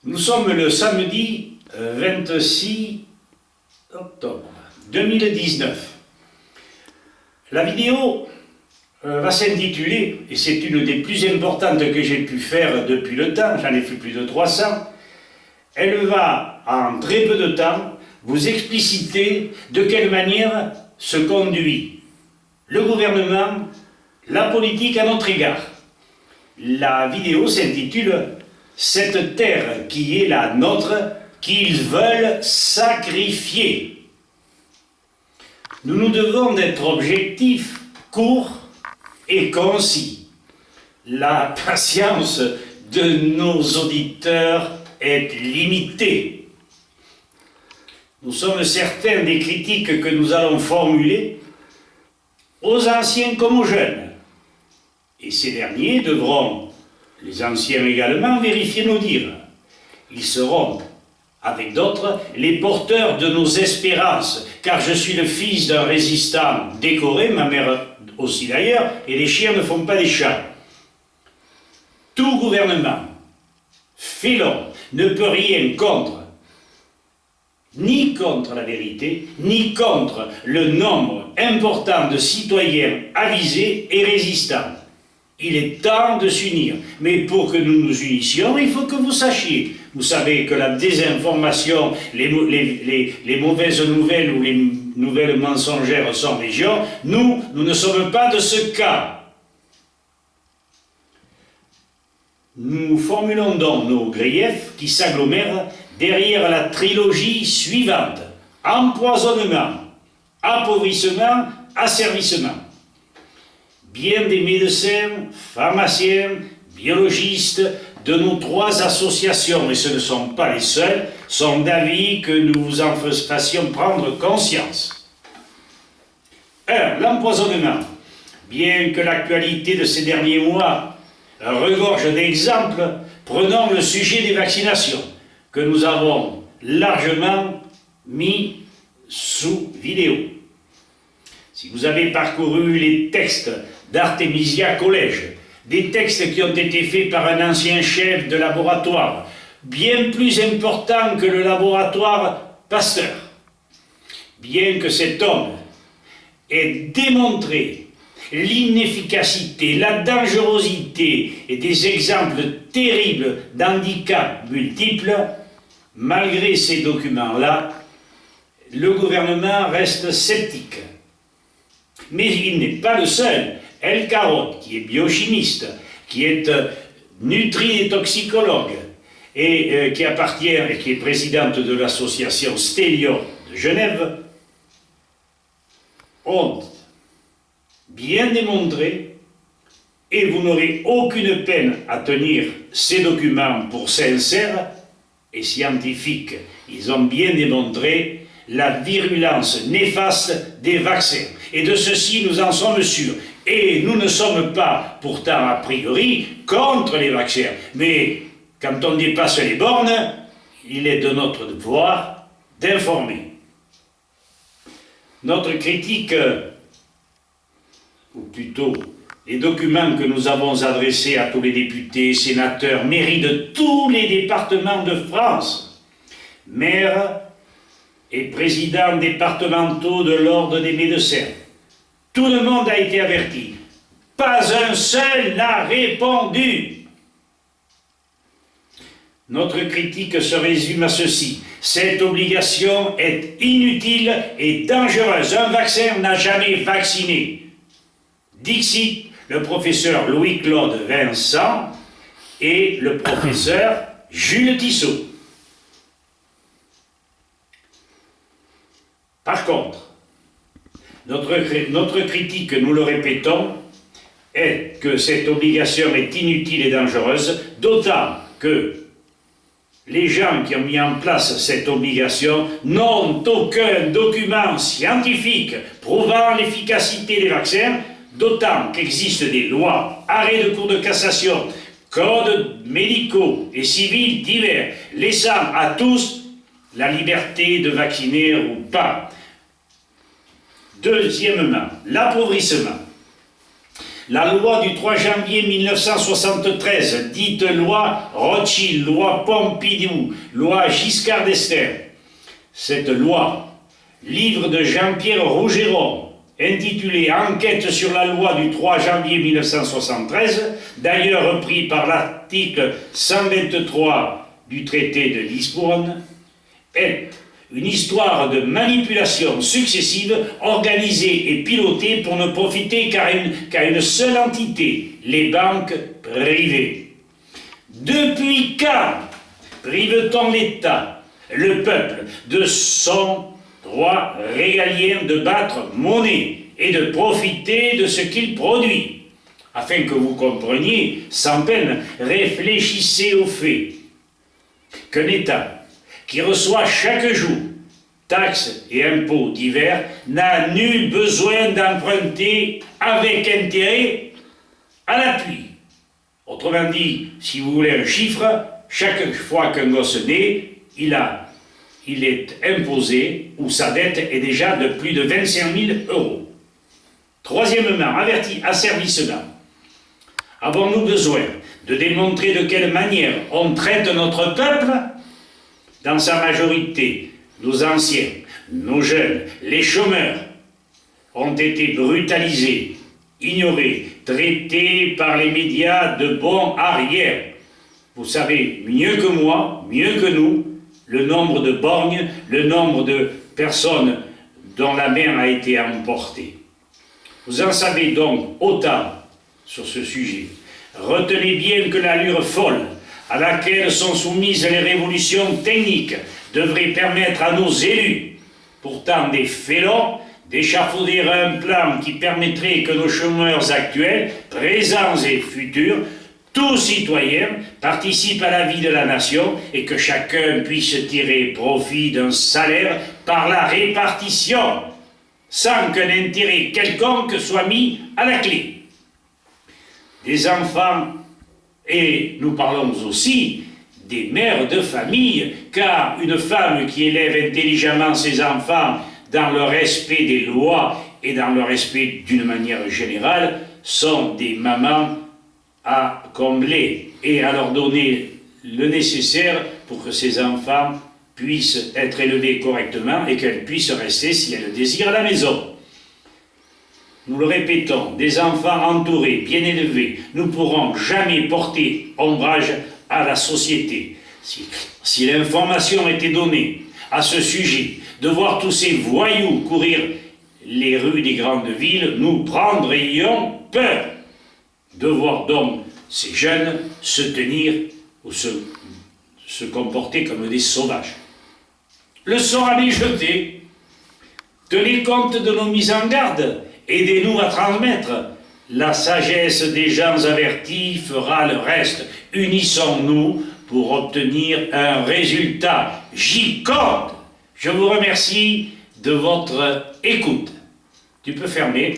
Nous sommes le samedi 26 octobre 2019. La vidéo va s'intituler, et c'est une des plus importantes que j'ai pu faire depuis le temps, j'en ai fait plus de 300, elle va en très peu de temps vous expliciter de quelle manière se conduit le gouvernement, la politique à notre égard. La vidéo s'intitule « Cette terre qui est la nôtre, qu'ils veulent sacrifier ». Nous nous devons d'être objectifs, courts et concis. La patience de nos auditeurs est limitée. Nous sommes certains des critiques que nous allons formuler aux anciens comme aux jeunes. Et ces derniers devront, les anciens également, vérifier nos dires. Ils seront, avec d'autres, les porteurs de nos espérances, car je suis le fils d'un résistant décoré, ma mère aussi d'ailleurs, et les chiens ne font pas des chats. Tout gouvernement, félon, ne peut rien contre, ni contre la vérité, ni contre le nombre important de citoyens avisés et résistants. Il est temps de s'unir, mais pour que nous nous unissions, il faut que vous sachiez. Vous savez que la désinformation, les mauvaises nouvelles ou les nouvelles mensongères sont légion. Nous ne sommes pas de ce cas. Nous formulons donc nos griefs qui s'agglomèrent derrière la trilogie suivante: empoisonnement, appauvrissement, asservissement. Bien des médecins, pharmaciens, biologistes de nos 3 associations, et ce ne sont pas les seuls, sont d'avis que nous vous en fassions prendre conscience. 1. L'empoisonnement. Bien que l'actualité de ces derniers mois regorge d'exemples, prenons le sujet des vaccinations, que nous avons largement mis sous vidéo. Si vous avez parcouru les textes d'Artemisia Collège, des textes qui ont été faits par un ancien chef de laboratoire, bien plus important que le laboratoire Pasteur, bien que cet homme ait démontré l'inefficacité, la dangerosité et des exemples terribles d'handicaps multiples, malgré ces documents-là, le gouvernement reste sceptique. Mais il n'est pas le seul. El Carotte, qui est biochimiste, qui est nutri-toxicologue et qui appartient et qui est présidente de l'association Stelio de Genève, ont bien démontré, et vous n'aurez aucune peine à tenir ces documents pour sincères et scientifiques. Ils ont bien démontré la virulence néfaste des vaccins. Et de ceci, nous en sommes sûrs. Et nous ne sommes pas, pourtant, a priori, contre les vaccins. Mais quand on dépasse les bornes, il est de notre devoir d'informer. Notre critique, ou plutôt les documents que nous avons adressés à tous les députés, sénateurs, mairies de tous les départements de France, maires et présidents départementaux de l'ordre des médecins, tout le monde a été averti. Pas un seul n'a répondu. Notre critique se résume à ceci: cette obligation est inutile et dangereuse. Un vaccin n'a jamais vacciné. Dixit le professeur Louis-Claude Vincent et le professeur Jules Tissot. Par contre, notre critique, nous le répétons, est que cette obligation est inutile et dangereuse, d'autant que les gens qui ont mis en place cette obligation n'ont aucun document scientifique prouvant l'efficacité des vaccins, d'autant qu'existent des lois, arrêts de cour de cassation, codes médicaux et civils divers, laissant à tous la liberté de vacciner ou pas. Deuxièmement, l'appauvrissement. La loi du 3 janvier 1973, dite loi Rothschild, loi Pompidou, loi Giscard d'Estaing. Cette loi, livre de Jean-Pierre Rougeron, intitulé Enquête sur la loi du 3 janvier 1973, d'ailleurs repris par l'article 123 du traité de Lisbonne, est une histoire de manipulations successives organisées et pilotées pour ne profiter qu'à une seule entité, les banques privées. Depuis quand prive-t-on l'État, le peuple, de son droit régalien de battre monnaie et de profiter de ce qu'il produit? Afin que vous compreniez, sans peine, réfléchissez au fait qu'un État qui reçoit chaque jour taxes et impôts divers n'a nul besoin d'emprunter avec intérêt à l'appui. Autrement dit, si vous voulez un chiffre, chaque fois qu'un gosse naît, il est imposé, ou sa dette est déjà de plus de 25 000 euros. Troisièmement, asservissement. Avons-nous besoin de démontrer de quelle manière on traite notre peuple? Dans sa majorité, nos anciens, nos jeunes, les chômeurs ont été brutalisés, ignorés, traités par les médias de bons arrières. Vous savez mieux que moi, mieux que nous, le nombre de borgnes, le nombre de personnes dont la mer a été emportée. Vous en savez donc autant sur ce sujet. Retenez bien que l'allure folle à laquelle sont soumises les révolutions techniques devrait permettre à nos élus, pourtant des félons, d'échafauder un plan qui permettrait que nos chômeurs actuels, présents et futurs, tous citoyens, participent à la vie de la nation et que chacun puisse tirer profit d'un salaire par la répartition, sans qu'un intérêt quelconque soit mis à la clé. Des enfants, et nous parlons aussi des mères de famille, car une femme qui élève intelligemment ses enfants dans le respect des lois et dans le respect d'une manière générale sont des mamans à combler et à leur donner le nécessaire pour que ces enfants puissent être élevés correctement et qu'elles puissent rester, si elles le désirent, à la maison. Nous le répétons, des enfants entourés, bien élevés, ne pourront jamais porter ombrage à la société. Si l'information était donnée à ce sujet, de voir tous ces voyous courir les rues des grandes villes, nous prendrions peur de voir donc ces jeunes se tenir ou se comporter comme des sauvages. Le sort à les jeter. Tenez compte de nos mises en garde. Aidez-nous à transmettre. La sagesse des gens avertis fera le reste. Unissons-nous pour obtenir un résultat. J'y compte. Je vous remercie de votre écoute. Tu peux fermer.